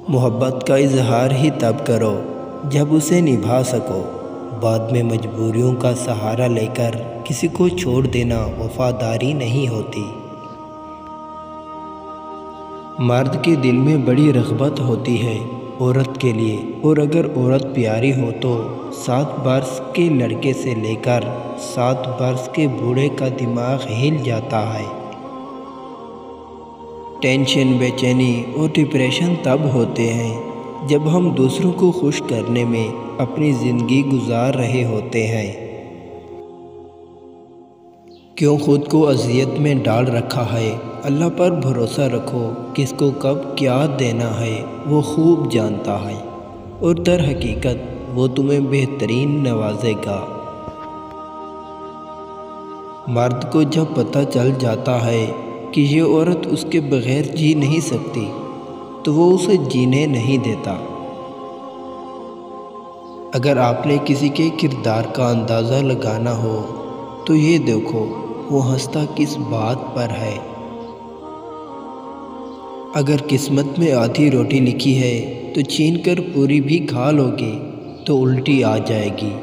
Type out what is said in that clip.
محبت کا اظہار ہی تب کرو جب اسے نبھا سکو، بعد میں مجبوریوں کا سہارا لے کر کسی کو چھوڑ دینا وفاداری نہیں ہوتی۔ مرد کے دل میں بڑی رغبت ہوتی ہے عورت کے لیے، اور اگر عورت پیاری ہو تو 7 برس کے لڑکے سے لے کر 7 برس کے بوڑھے کا دماغ ہل جاتا ہے۔ ٹینشن، بے چینی اور ڈپریشن تب ہوتے ہیں جب ہم دوسروں کو خوش کرنے میں اپنی زندگی گزار رہے ہوتے ہیں۔ کیوں خود کو اذیت میں ڈال رکھا ہے؟ اللہ پر بھروسہ رکھو، کس کو کب کیا دینا ہے وہ خوب جانتا ہے، اور در حقیقت وہ تمہیں بہترین نوازے گا۔ مرد کو جب پتہ چل جاتا ہے کہ یہ عورت اس کے بغیر جی نہیں سکتی تو وہ اسے جینے نہیں دیتا۔ اگر آپ نے کسی کے کردار کا اندازہ لگانا ہو تو یہ دیکھو وہ ہنستا کس بات پر ہے۔ اگر قسمت میں آدھی روٹی لکھی ہے تو چھین کر پوری بھی کھا لو گے تو الٹی آ جائے گی۔